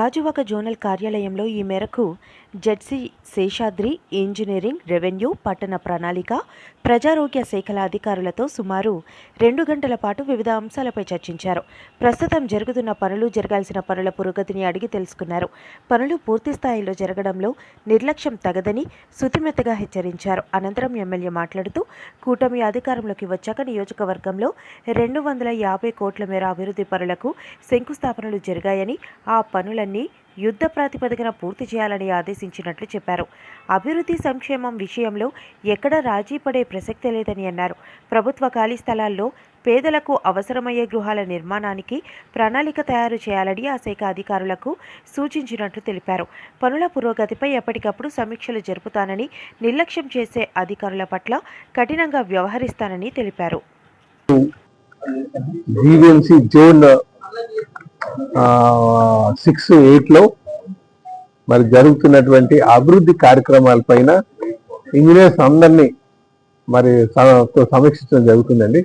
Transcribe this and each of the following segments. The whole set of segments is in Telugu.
గాజువాక జోనల్ కార్యాలయంలో ఈ మేరకు జెడ్సీ శేషాద్రి, ఇంజనీరింగ్, రెవెన్యూ, పట్టణ ప్రణాళిక, ప్రజారోగ్య శాఖల అధికారులతో సుమారు 2 గంటల పాటు వివిధ అంశాలపై చర్చించారు. ప్రస్తుతం జరుగుతున్న పనులు, జరగాల్సిన పనుల పురోగతిని అడిగి తెలుసుకున్నారు. పనులు పూర్తి స్థాయిలో జరగడంలో నిర్లక్ష్యం తగదని సుతిమెత్తగా హెచ్చరించారు. అనంతరం ఎమ్మెల్యే మాట్లాడుతూ, కూటమి అధికారంలోకి వచ్చాక నియోజకవర్గంలో 250 కోట్ల మేర అభివృద్ధి పనులకు శంకుస్థాపనలు జరిగాయని, ఆ పనులన్నీ యుద్ధ ప్రాతిపదికన పూర్తి చేయాలని ఆదేశించినట్లు చెప్పారు. అభివృద్ధి సంక్షేమం విషయంలో ఎక్కడా రాజీ పడే ప్రసక్తే లేదని అన్నారు. ప్రభుత్వ ఖాళీ స్థలాల్లో పేదలకు అవసరమయ్యే గృహాల నిర్మాణానికి ప్రణాళిక తయారు చేయాలని ఆ శాఖ అధికారులకు సూచించినట్లు తెలిపారు. పనుల పురోగతిపై ఎప్పటికప్పుడు సమీక్షలు జరుపుతానని, నిర్లక్ష్యం చేసే అధికారుల పట్ల కఠినంగా వ్యవహరిస్తానని తెలిపారు. జోన్ 6-8లో మరి జరుగుతున్నటువంటి అభివృద్ధి కార్యక్రమాలపైన ఇంజనీర్స్ అందరినీ మరి సమీక్షించడం జరుగుతుందండి.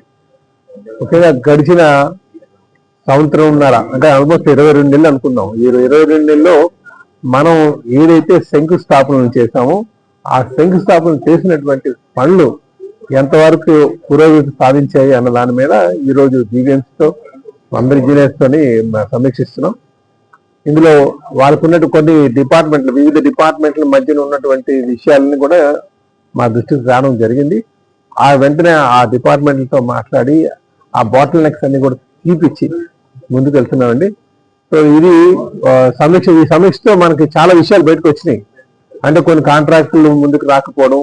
ముఖ్యంగా గడిచిన సంవత్సరంన్నర అంటే ఆల్మోస్ట్ 22 నెలలు అనుకుందాం. ఈ 22 నెలల్లో మనం ఏదైతే శంకుస్థాపనలు చేశామో ఆ శంకుస్థాపన చేసినటువంటి పనులు ఎంతవరకు పురోగతి సాధించాయి అన్న దాని మీద ఈరోజు జీవీఎంసీతో అందరి ఇంజనీర్స్తోని సమీక్షిస్తున్నాం. ఇందులో వాళ్ళకు ఉన్నట్టు కొన్ని డిపార్ట్మెంట్లు, వివిధ డిపార్ట్మెంట్ల మధ్యన ఉన్నటువంటి విషయాలని కూడా మా దృష్టికి రావడం జరిగింది. ఆ వెంటనే ఆ డిపార్ట్మెంట్లతో మాట్లాడి ఆ బాటిల్ నెక్స్ అన్ని కూడా తీపిచ్చి ముందుకు వెళ్తున్నామండి. సో ఇది ఈ సమీక్షతో మనకి చాలా విషయాలు బయటకు వచ్చినాయి. అంటే కొన్ని కాంట్రాక్టులు ముందుకు రాకపోవడం,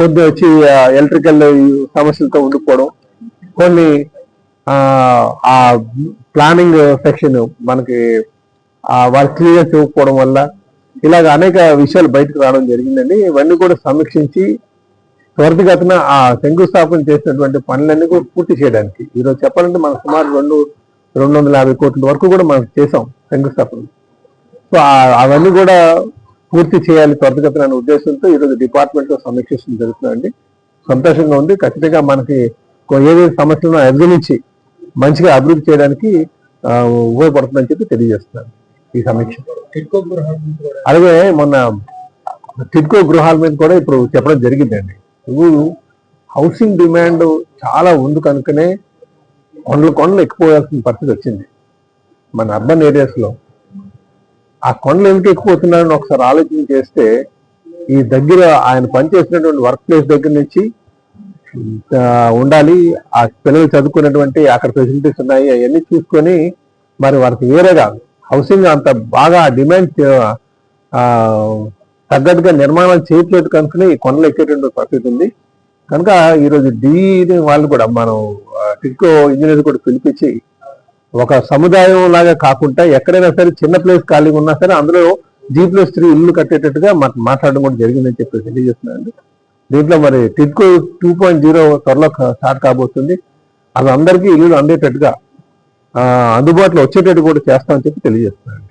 కొన్ని వచ్చి ఎలక్ట్రికల్ సమస్యలతో ఉండిపోవడం, కొన్ని ఆ ప్లానింగ్ సెక్షన్ మనకి వాళ్ళు క్లియర్స్ ఇవ్వకపోవడం వల్ల ఇలాగ అనేక విషయాలు బయటకు రావడం జరిగిందండి. ఇవన్నీ కూడా సమీక్షించి త్వరితగతిన ఆ శంకుస్థాపన చేసినటువంటి పనులన్నీ కూడా పూర్తి చేయడానికి ఈరోజు చెప్పాలంటే మనం సుమారు 250 కోట్ల వరకు కూడా మనం చేసాం శంకుస్థాపన. సో అవన్నీ కూడా పూర్తి చేయాలి త్వరితగతిన అనే ఉద్దేశంతో ఈరోజు డిపార్ట్మెంట్లో సమీక్షించడం జరుగుతుందండి. సంతోషంగా ఉంది. ఖచ్చితంగా మనకి ఏదైతే సమస్యలను అధిగమించి మంచిగా అభివృద్ధి చేయడానికి ఉపయోగపడుతుందని చెప్పి తెలియజేస్తున్నాను ఈ సమీక్ష. అలాగే మొన్న టిడ్కో గృహాల మీద కూడా ఇప్పుడు చెప్పడం జరిగిందండి. హౌసింగ్ డిమాండ్ చాలా ఉంది కనుకనే కొండలు ఎక్కువ పరిస్థితి వచ్చింది మన అర్బన్ ఏరియాస్లో. ఆ కొండలు ఎందుకు ఎక్కువ అవుతున్నారని ఒకసారి ఆలోచన చేస్తే ఈ దగ్గర ఆయన పనిచేసినటువంటి వర్క్ ప్లేస్ దగ్గర నుంచి ఉండాలి, ఆ పిల్లలు చదువుకున్నటువంటి అక్కడ ఫెసిలిటీస్ ఉన్నాయి, అవన్నీ చూసుకొని మరి వారికి వేరేగా హౌసింగ్ అంత బాగా డిమాండ్ తగ్గట్టుగా నిర్మాణం చేయట్లేదు కనుకనే ఈ కొండలు ఎక్కేటువంటి పరిస్థితి ఉంది. కనుక ఈరోజు వాళ్ళు కూడా మనం టిడ్కో ఇంజనీర్ కూడా పిలిపించి ఒక సముదాయం లాగా కాకుండా ఎక్కడైనా సరే చిన్న ప్లేస్ ఖాళీగా ఉన్నా సరే అందులో G+3 ఇల్లు కట్టేటట్టుగా మాట్లాడడం కూడా జరిగిందని చెప్పి తెలియజేస్తున్నానండి. దీంట్లో మరి టిడ్కో 2.0 త్వరలో స్టార్ట్ కాబోతుంది. అది అందరికీ ఇల్లు అందేటట్టుగా అందుబాటులో వచ్చేటట్టు కూడా చేస్తామని చెప్పి తెలియజేస్తున్నాను.